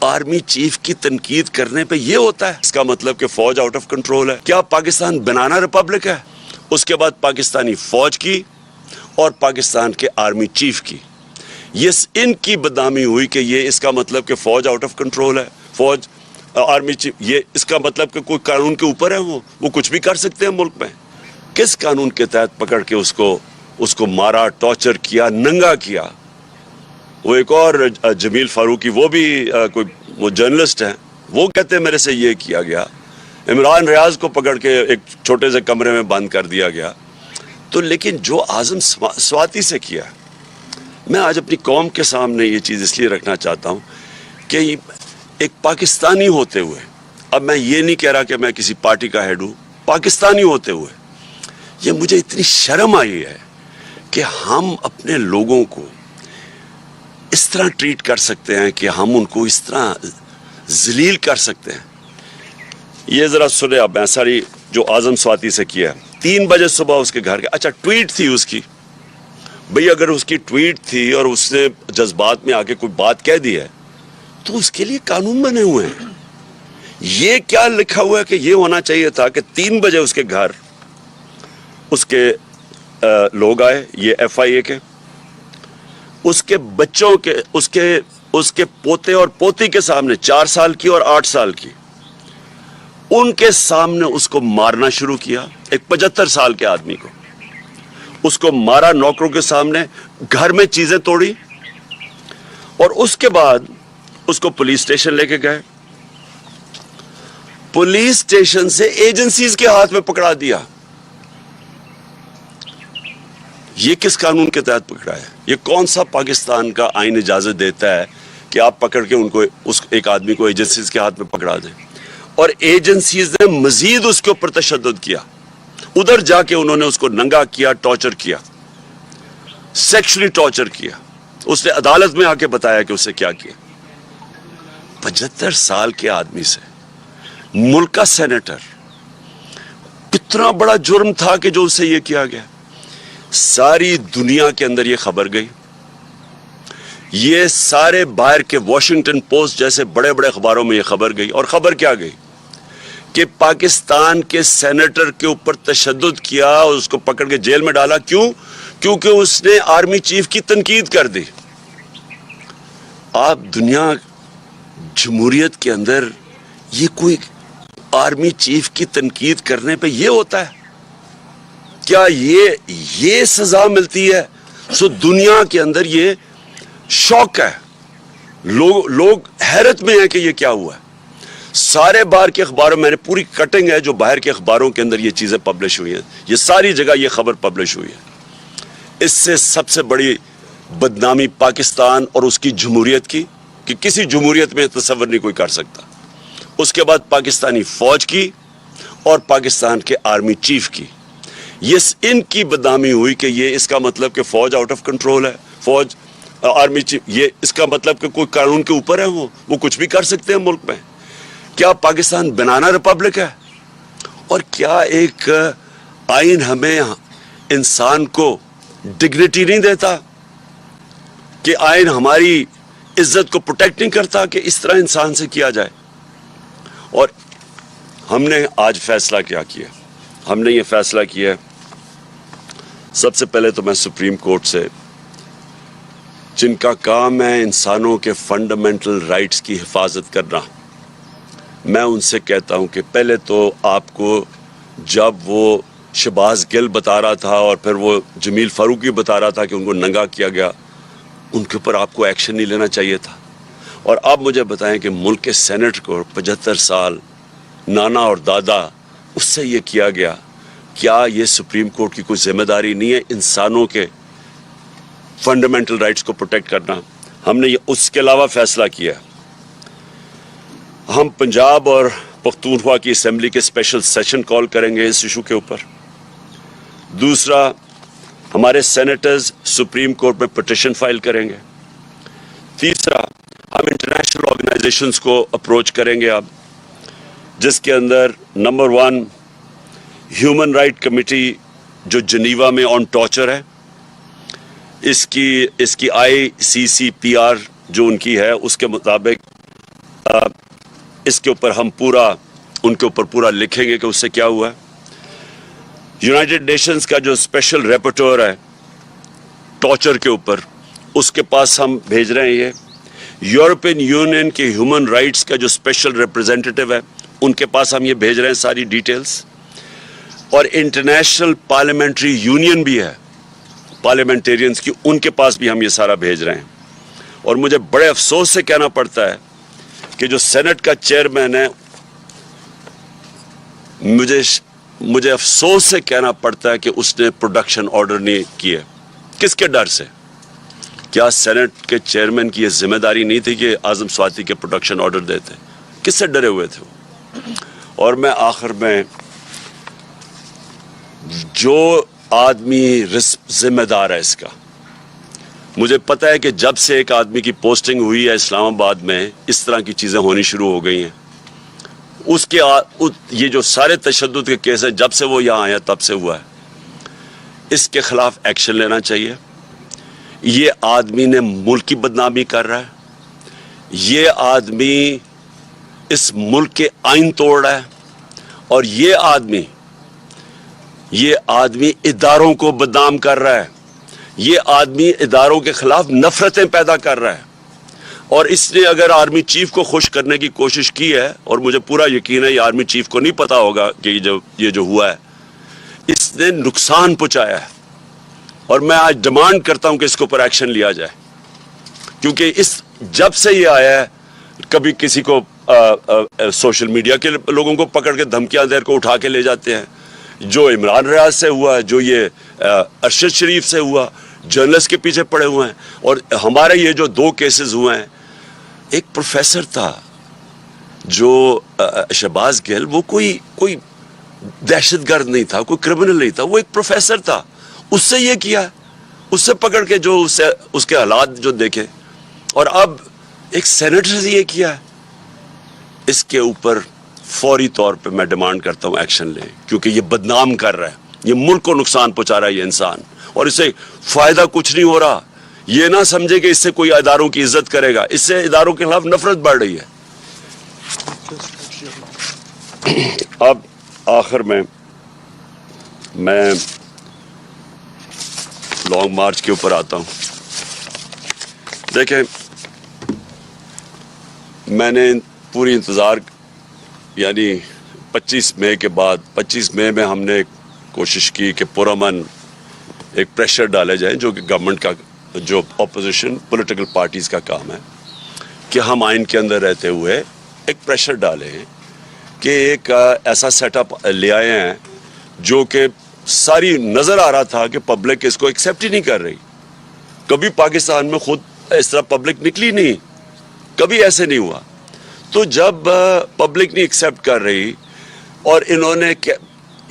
Army chief کی تنقید کرنے پہ یہ ہوتا ہے؟ اس کا مطلب کہ فوج آؤٹ آف کنٹرول ہے؟ کیا پاکستان بنانا ریپبلک ہے؟ اس کے بعد پاکستانی فوج کی اور پاکستان کے آرمی چیف کی ان کی بدنامی ہوئی کہ یہ اس کا مطلب کہ فوج آؤٹ آف کنٹرول ہے، فوج آرمی چیف، یہ اس کا مطلب کہ کوئی قانون کے اوپر ہے، وہ کچھ بھی کر سکتے ہیں ملک میں۔ کس قانون کے تحت پکڑ کے اس کو مارا، ٹارچر کیا، ننگا کیا؟ وہ ایک اور جمیل فاروقی، وہ بھی وہ جرنلسٹ ہیں، وہ کہتے ہیں میرے سے یہ کیا گیا۔ عمران ریاض کو پکڑ کے ایک چھوٹے سے کمرے میں بند کر دیا گیا۔ تو لیکن جو اعظم سواتی سے کیا، میں آج اپنی قوم کے سامنے یہ چیز اس لیے رکھنا چاہتا ہوں کہ ایک پاکستانی ہوتے ہوئے، اب میں یہ نہیں کہہ رہا کہ میں کسی پارٹی کا ہیڈ ہوں، پاکستانی ہوتے ہوئے یہ مجھے اتنی شرم آئی ہے کہ ہم اپنے لوگوں کو اس طرح ٹریٹ کر سکتے ہیں، کہ ہم ان کو اس طرح ذلیل کر سکتے ہیں۔ یہ ذرا سنے اب، میں ساری جو اعظم سواتی سے کیا ہے، 3 بجے صبح اس کے گھر کے، اچھا ٹویٹ تھی اس کی، بھئی اگر اس کی ٹویٹ تھی اور اس نے جذبات میں آ کے کوئی بات کہہ دی ہے تو اس کے لیے قانون بنے ہوئے ہیں۔ یہ کیا لکھا ہوا ہے کہ یہ ہونا چاہیے تھا کہ 3 بجے اس کے گھر اس کے لوگ آئے، یہ ایف آئی اے کے، اس کے بچوں کے، اس کے پوتے اور پوتی کے سامنے، 4 سال کی اور 8 سال کی، ان کے سامنے اس کو مارنا شروع کیا، ایک 75 سال کے آدمی کو اس کو مارا، نوکروں کے سامنے، گھر میں چیزیں توڑی، اور اس کے بعد اس کو پولیس اسٹیشن لے کے گئے، پولیس اسٹیشن سے ایجنسیز کے ہاتھ میں پکڑا دیا۔ یہ کس قانون کے تحت پکڑا ہے؟ یہ کون سا پاکستان کا آئین اجازت دیتا ہے کہ آپ پکڑ کے ان کو ایک آدمی کو ایجنسیز کے ہاتھ میں پکڑا دیں؟ اور ایجنسیز نے مزید اس کے اوپر تشدد کیا، ادھر جا کے انہوں نے اس کو ننگا کیا، ٹارچر کیا، سیکشلی ٹارچر کیا۔ اس نے عدالت میں آ کے بتایا کہ اسے کیا کیا۔ 75 سال کے آدمی سے، ملک کا سینیٹر، کتنا بڑا جرم تھا کہ جو اسے یہ کیا گیا۔ ساری دنیا کے اندر یہ خبر گئی، یہ سارے باہر کے واشنگٹن پوسٹ جیسے بڑے بڑے اخباروں میں یہ خبر گئی۔ اور خبر کیا گئی؟ کہ پاکستان کے سینیٹر کے اوپر تشدد کیا اور اس کو پکڑ کے جیل میں ڈالا۔ کیوں؟ کیونکہ اس نے آرمی چیف کی تنقید کر دی۔ آپ دنیا، جمہوریت کے اندر یہ کوئی آرمی چیف کی تنقید کرنے پہ یہ ہوتا ہے؟ کیا یہ سزا ملتی ہے؟ سو دنیا کے اندر یہ شوق ہے، لوگ حیرت میں ہیں کہ یہ کیا ہوا ہے۔ سارے باہر کے اخباروں، میں نے پوری کٹنگ ہے جو باہر کے اخباروں کے اندر یہ چیزیں پبلش ہوئی ہیں، یہ ساری جگہ یہ خبر پبلش ہوئی ہے۔ اس سے سب سے بڑی بدنامی پاکستان اور اس کی جمہوریت کی، کہ کسی جمہوریت میں تصور نہیں کوئی کر سکتا۔ اس کے بعد پاکستانی فوج کی اور پاکستان کے آرمی چیف کی، ان کی بدنامی ہوئی کہ یہ اس کا مطلب کہ فوج آؤٹ آف کنٹرول ہے، فوج آرمی چیف، یہ اس کا مطلب کہ کوئی قانون کے اوپر ہے، وہ کچھ بھی کر سکتے ہیں ملک میں۔ کیا پاکستان بنانا ریپبلک ہے؟ اور کیا ایک آئین ہمیں انسان کو ڈگنیٹی نہیں دیتا؟ کہ آئین ہماری عزت کو پروٹیکٹ نہیں کرتا کہ اس طرح انسان سے کیا جائے؟ اور ہم نے آج فیصلہ کیا کیا؟ ہم نے یہ فیصلہ کیا، سب سے پہلے تو میں سپریم کورٹ سے، جن کا کام ہے انسانوں کے فنڈامنٹل رائٹس کی حفاظت کرنا، میں ان سے کہتا ہوں کہ پہلے تو آپ کو، جب وہ شہباز گل بتا رہا تھا اور پھر وہ جمیل فاروقی بتا رہا تھا کہ ان کو ننگا کیا گیا، ان کے اوپر آپ کو ایکشن نہیں لینا چاہیے تھا۔ اور آپ مجھے بتائیں کہ ملک کے سینٹ کو 75 سال نانا اور دادا، اس سے یہ کیا گیا، کیا یہ سپریم کورٹ کی کوئی ذمہ داری نہیں ہے انسانوں کے فنڈامنٹل رائٹس کو پروٹیکٹ کرنا؟ ہم نے یہ اس کے علاوہ فیصلہ کیا، ہم پنجاب اور پختونخوا کی اسمبلی کے اسپیشل سیشن کال کریں گے اس ایشو کے اوپر۔ دوسرا، ہمارے سینیٹرز سپریم کورٹ میں پٹیشن فائل کریں گے۔ تیسرا، ہم انٹرنیشنل آرگنائزیشنز کو اپروچ کریں گے اب، جس کے اندر نمبر 1 ہیومن رائٹ کمیٹی جو جنیوا میں آن ٹارچر ہے، اس کی ICCPR جو ان کی ہے، اس کے مطابق اس کے اوپر ہم ان کے اوپر پورا لکھیں گے کہ اس سے کیا ہوا ہے. یونائٹڈ نیشنز کا جو اسپیشل ریپورٹر ہے ٹارچر کے اوپر, اس کے پاس ہم بھیج رہے ہیں. یہ یورپین یونین کے ہیومن رائٹس کا جو اسپیشل ریپرزینٹیٹیو ہے ان کے پاس ہم یہ بھیج رہے ہیں ساری ڈیٹیلز. اور انٹرنیشنل پارلیمنٹری یونین بھی ہے پارلیمنٹیرینز کی, ان کے پاس بھی ہم یہ سارا بھیج رہے ہیں. اور مجھے بڑے افسوس سے کہنا پڑتا ہے کہ جو سینٹ کا چیئرمین ہے, مجھے افسوس سے کہنا پڑتا ہے کہ اس نے پروڈکشن آرڈر نہیں کیے. کس کے ڈر سے؟ کیا سینٹ کے چیئرمین کی یہ ذمہ داری نہیں تھی کہ اعظم سواتی کے پروڈکشن آرڈر دیتے؟ کس سے ڈرے ہوئے تھے وہ؟ اور میں آخر میں, جو آدمی ذمہ دار ہے اس کا, مجھے پتا ہے کہ جب سے ایک آدمی کی پوسٹنگ ہوئی ہے اسلام آباد میں اس طرح کی چیزیں ہونی شروع ہو گئی ہیں. اس کے یہ جو سارے تشدد کے کیس ہیں جب سے وہ یہاں آیا تب سے ہوا ہے. اس کے خلاف ایکشن لینا چاہیے. یہ آدمی نے ملک کی بدنامی کر رہا ہے, یہ آدمی اس ملک کے آئین توڑ رہا ہے, اور یہ آدمی اداروں کو بدنام کر رہا ہے. یہ آدمی اداروں کے خلاف نفرتیں پیدا کر رہا ہے. اور اس نے اگر آرمی چیف کو خوش کرنے کی کوشش کی ہے, اور مجھے پورا یقین ہے یہ آرمی چیف کو نہیں پتا ہوگا کہ یہ جو ہوا ہے, اس نے نقصان پہنچایا ہے. اور میں آج ڈیمانڈ کرتا ہوں کہ اس کے اوپر ایکشن لیا جائے, کیونکہ جب سے یہ آیا ہے کبھی کسی کو سوشل میڈیا کے لوگوں کو پکڑ کے دھمکیاں دے کو اٹھا کے لے جاتے ہیں. جو عمران ریاض سے ہوا ہے, جو یہ ارشد شریف سے ہوا, جرنلسٹ کے پیچھے پڑے ہوئے ہیں. اور ہمارے یہ جو 2 کیسز ہوئے ہیں, ایک پروفیسر تھا جو شہباز گل, وہ کوئی دہشت گرد نہیں تھا, کوئی کرمنل نہیں تھا, وہ ایک پروفیسر تھا. اس سے یہ کیا, اس سے پکڑ کے جو اس کے حالات جو دیکھے. اور اب ایک سینیٹر سے یہ کیا ہے. اس کے اوپر فوری طور پہ میں ڈیمانڈ کرتا ہوں ایکشن لیں, کیونکہ یہ بدنام کر رہا ہے, یہ ملک کو نقصان پہنچا رہا ہے یہ انسان, اور اس سے فائدہ کچھ نہیں ہو رہا. یہ نہ سمجھے کہ اس سے کوئی اداروں کی عزت کرے گا, اس سے اداروں کے خلاف نفرت بڑھ رہی ہے. اب آخر میں لانگ مارچ کے اوپر آتا ہوں. دیکھیں, میں نے پوری انتظار, یعنی 25 مئی کے بعد, 25 مئی میں ہم نے کوشش کی کہ پرامن ایک پریشر ڈالے جائیں, جو کہ گورنمنٹ کا, جو اپوزیشن پولیٹیکل پارٹیز کا کام ہے, کہ ہم آئین کے اندر رہتے ہوئے ایک پریشر ڈالیں کہ ایک ایسا سیٹ اپ لے آئے ہیں جو کہ ساری نظر آ رہا تھا کہ پبلک اس کو ایکسیپٹ ہی نہیں کر رہی. کبھی پاکستان میں خود اس طرح پبلک نکلی نہیں, کبھی ایسے نہیں ہوا. تو جب پبلک نہیں ایکسیپٹ کر رہی, اور انہوں نے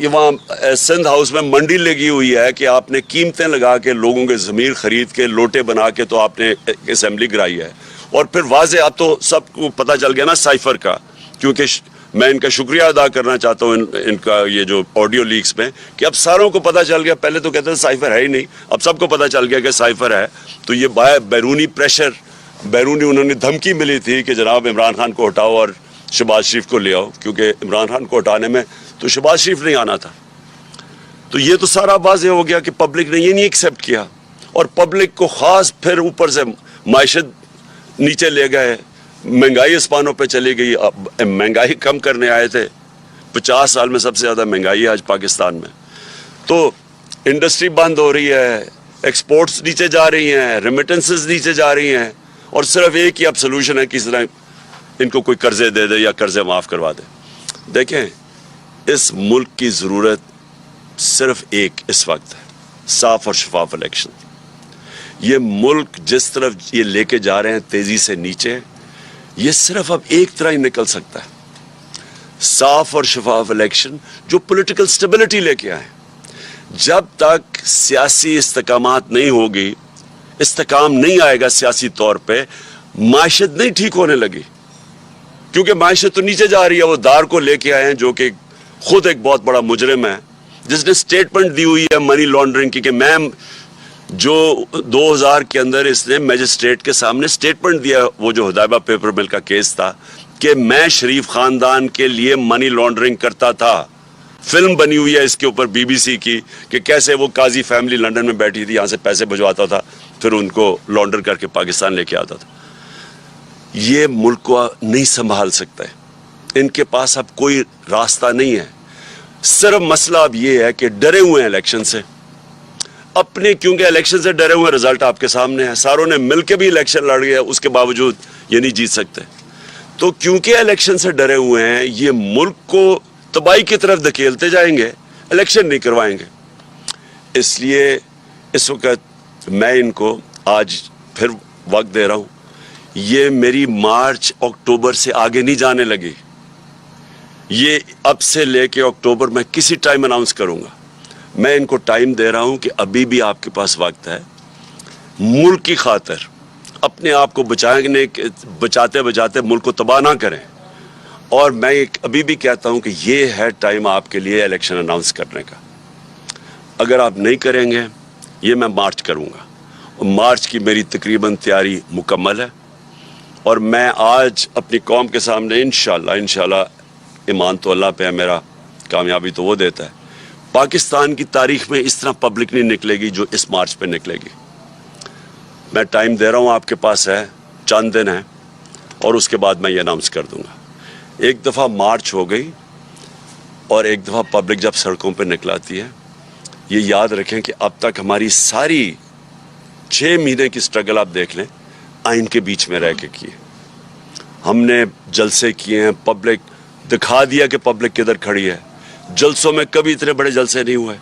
وہاں سندھ ہاؤس میں منڈی لگی ہوئی ہے کہ آپ نے قیمتیں لگا کے لوگوں کے ضمیر خرید کے لوٹے بنا کے تو آپ نے اسمبلی گرائی ہے. اور پھر واضح اب تو سب کو پتہ چل گیا نا سائفر کا, کیونکہ میں ان کا شکریہ ادا کرنا چاہتا ہوں ان کا یہ جو آڈیو لیکس میں, کہ اب ساروں کو پتہ چل گیا. پہلے تو کہتے ہیں سائفر ہے ہی نہیں, اب سب کو پتہ چل گیا کہ سائفر ہے. تو یہ بیرونی پریشر, انہوں نے دھمکی ملی تھی کہ جناب عمران خان کو ہٹاؤ اور شہباز شریف کو لے آؤ, کیونکہ عمران خان کو ہٹانے میں تو شہباز شریف نہیں آنا تھا. تو یہ تو سارا واضح ہو گیا کہ پبلک نے یہ نہیں ایکسیپٹ کیا, اور پبلک کو خاص پھر اوپر سے معیشت نیچے لے گئے, مہنگائی اسپانوں پہ چلی گئی. مہنگائی کم کرنے آئے تھے, 50 سال میں سب سے زیادہ مہنگائی ہے آج پاکستان میں. تو انڈسٹری بند ہو رہی ہے, ایکسپورٹس نیچے جا رہی ہیں, ریمیٹنسز نیچے جا رہی ہیں, اور صرف ایک ہی اب سلوشن ہے, کس طرح ان کو کوئی قرضے دے دے یا قرضے معاف کروا دے. دیکھیں, اس ملک کی ضرورت صرف ایک اس وقت ہے, صاف اور شفاف الیکشن. یہ ملک جس طرف یہ لے کے جا رہے ہیں تیزی سے نیچے, یہ صرف اب ایک طرح ہی نکل سکتا ہے, صاف اور شفاف الیکشن جو پولیٹیکل سٹیبلٹی لے کے آئے. جب تک سیاسی استحکامات نہیں ہوگی, استحکام نہیں آئے گا سیاسی طور پہ, معیشت نہیں ٹھیک ہونے لگی. کیونکہ معیشت تو نیچے جا رہی ہے. وہ دار کو لے کے آئے ہیں جو کہ خود ایک بہت بڑا مجرم ہے, جس نے سٹیٹمنٹ دی ہوئی ہے منی لانڈرنگ کی, کہ میں جو 2000 کے اندر اس نے میجسٹریٹ کے سامنے سٹیٹمنٹ دیا, وہ جو ہدایبہ پیپر مل کا کیس تھا, کہ میں شریف خاندان کے لیے منی لانڈرنگ کرتا تھا. فلم بنی ہوئی ہے اس کے اوپر بی بی سی کی, کہ کیسے وہ قاضی فیملی لندن میں بیٹھی تھی, یہاں سے پیسے بھجواتا تھا, پھر ان کو لانڈر کر کے پاکستان لے کے آتا تھا. یہ ملک کو نہیں سنبھال سکتا ہے, ان کے پاس اب کوئی راستہ نہیں ہے. صرف مسئلہ اب یہ ہے کہ ڈرے ہوئے ہیں الیکشن سے اپنے, کیونکہ الیکشن سے ڈرے ہوئے, رزلٹ آپ کے سامنے ہے. ساروں نے مل کے بھی الیکشن لڑ گیا, اس کے باوجود یہ نہیں جیت سکتے. تو کیونکہ الیکشن سے ڈرے ہوئے ہیں, یہ ملک کو تباہی کی طرف دھکیلتے جائیں گے, الیکشن نہیں کروائیں گے. اس لیے اس وقت میں ان کو آج پھر وقت دے رہا ہوں. یہ میری مارچ اکتوبر سے آگے نہیں جانے لگی. یہ اب سے لے کے اکتوبر میں کسی ٹائم اناؤنس کروں گا. میں ان کو ٹائم دے رہا ہوں کہ ابھی بھی آپ کے پاس وقت ہے. ملک کی خاطر اپنے آپ کو بچاتے بچاتے ملک کو تباہ نہ کریں. اور میں ابھی بھی کہتا ہوں کہ یہ ہے ٹائم آپ کے لیے الیکشن اناؤنس کرنے کا. اگر آپ نہیں کریں گے, یہ میں مارچ کروں گا, اور مارچ کی میری تقریباً تیاری مکمل ہے. اور میں آج اپنی قوم کے سامنے انشاءاللہ ایمان تو اللہ پہ ہے میرا, کامیابی تو وہ دیتا ہے, پاکستان کی تاریخ میں اس طرح پبلک نہیں نکلے گی جو اس مارچ پہ نکلے گی. میں ٹائم دے رہا ہوں, آپ کے پاس ہے, چند دن ہیں, اور اس کے بعد میں یہ اناؤنس کر دوں گا. ایک دفعہ مارچ ہو گئی اور ایک دفعہ پبلک جب سڑکوں پہ نکلاتی ہے, یہ یاد رکھیں کہ اب تک ہماری ساری 6 مہینے کی سٹرگل آپ دیکھ لیں, آئین کے بیچ میں رہ کے کیے. ہم نے جلسے کیے ہیں, پبلک دکھا دیا کہ پبلک کدھر کھڑی ہے. جلسوں میں کبھی اتنے بڑے جلسے نہیں ہوئے.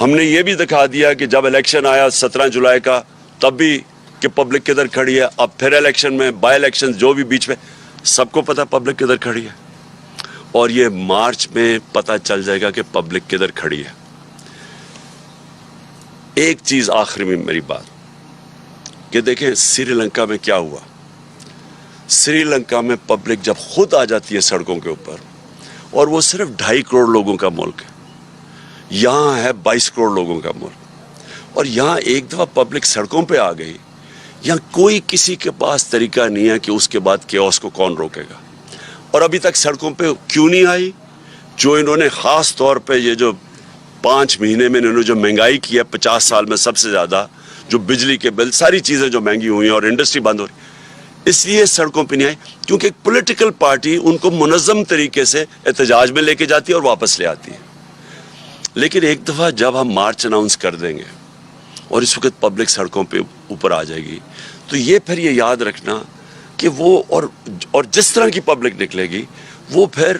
ہم نے یہ بھی دکھا دیا کہ جب الیکشن آیا 17 جولائی کا, تب بھی کہ پبلک کدھر کھڑی ہے. اب پھر الیکشن میں, بائی الیکشن جو بھی بیچ میں, سب کو پتہ پبلک کدھر کھڑی ہے. اور یہ مارچ میں پتہ چل جائے گا کہ پبلک کدھر کھڑی ہے. ایک چیز آخری میں میری بات, کہ دیکھیں سری لنکا میں کیا ہوا. سری لنکا میں پبلک جب خود آ جاتی ہے سڑکوں کے اوپر, اور وہ صرف 2.5 کروڑ لوگوں کا ملک ہے, یہاں ہے 22 کروڑ لوگوں کا ملک, اور یہاں ایک دفعہ پبلک سڑکوں پہ آ گئی, یہاں کوئی کسی کے پاس طریقہ نہیں ہے کہ اس کے بعد کیوس کو کون روکے گا. اور ابھی تک سڑکوں پہ کیوں نہیں آئی؟ جو انہوں نے خاص طور پہ یہ جو 5 مہینے میں انہوں نے جو مہنگائی کی ہے 50 سال میں سب سے زیادہ, جو بجلی کے بل, ساری چیزیں جو مہنگی ہوئی ہیں اور انڈسٹری بند ہو رہی, اس لیے سڑکوں پہ نہیں آئی, کیونکہ ایک پولیٹیکل پارٹی ان کو منظم طریقے سے احتجاج میں لے کے جاتی ہے اور واپس لے آتی ہے. لیکن ایک دفعہ جب ہم مارچ اناؤنس کر دیں گے اور اس وقت پبلک سڑکوں پہ اوپر آ جائے گی, تو یہ پھر یہ یاد رکھنا کہ وہ اور جس طرح کی پبلک نکلے گی, وہ پھر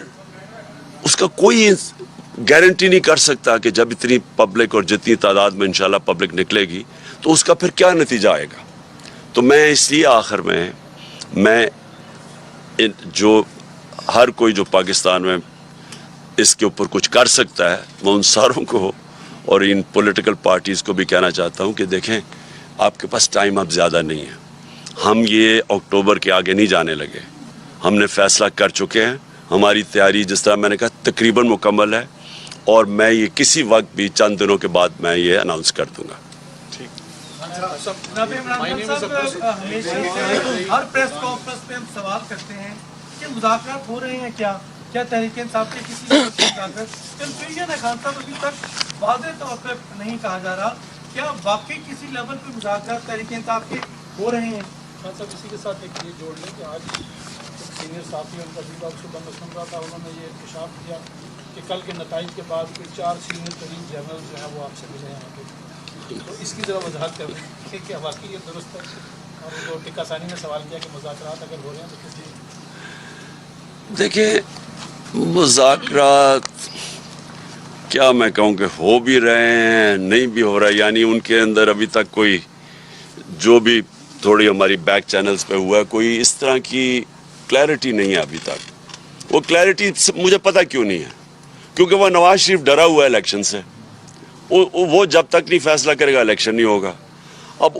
اس کا کوئی گارنٹی نہیں کر سکتا کہ جب اتنی پبلک اور جتنی تعداد میں انشاءاللہ پبلک نکلے گی تو اس کا پھر کیا نتیجہ آئے گا. تو میں اس لیے آخر میں جو ہر کوئی جو پاکستان میں اس کے اوپر کچھ کر سکتا ہے, میں ان ساروں کو اور ان پولیٹیکل پارٹیز کو بھی کہنا چاہتا ہوں کہ دیکھیں, آپ کے پاس ٹائم اب زیادہ نہیں ہے. ہم یہ اکتوبر کے آگے نہیں جانے لگے, ہم نے فیصلہ کر چکے ہیں. ہماری تیاری جس طرح میں نے کہا تقریباً مکمل ہے, اور میں یہ کسی وقت بھی چند دنوں کے بعد میں یہ اناؤنس کر دوں گا. ہر پریس کانفرنس پہ ہم سوال کرتے ہیں کہ مذاکرات ہو رہے ہیں کیا تحریک انصاف کے کسی کنفیوژن ہے خان صاحب, ابھی تک واضح طور پہ نہیں کہا جا رہا, کیا واقعی کسی لیول پہ مذاکرات تحریک انصاف کے ہو رہے ہیں؟ خان صاحب اسی کے ساتھ ایک یہ جوڑ لیں کہ آج سینئر صحافی ان کا بھی آپ صبح میں سن رہا تھا, انہوں نے یہ انکشاف کیا کہ کل کے نتائج کے بعد کوئی 4 سینئر ترین جرنل جو ہیں وہ آپ سے ملے ہیں. تو اس کی ذرا وضاحت کر رہے ہیں کہ واقعی یہ درست ہے, اور جو ٹکا ثانی نے سوال کیا کہ مذاکرات اگر ہو رہے ہیں تو کس لیے؟ دیکھیں مذاکرات کیا میں کہوں کہ ہو بھی رہے ہیں, نہیں بھی ہو رہا ہے, یعنی ان کے اندر ابھی تک کوئی جو بھی تھوڑی ہماری بیک چینلز پہ ہوا ہے, کوئی اس طرح کی کلیئرٹی نہیں ہے ابھی تک. وہ کلیئرٹی مجھے پتہ کیوں نہیں ہے, کیونکہ وہ نواز شریف ڈرا ہوا ہے الیکشن سے. وہ جب تک نہیں فیصلہ کرے گا الیکشن نہیں ہوگا. اب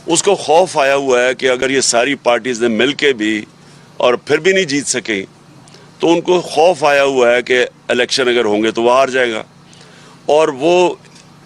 اس کو خوف آیا ہوا ہے کہ اگر یہ ساری پارٹیز نے مل کے بھی اور پھر بھی نہیں جیت سکیں, تو ان کو خوف آیا ہوا ہے کہ الیکشن اگر ہوں گے تو وہ ہار جائے گا. اور وہ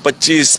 25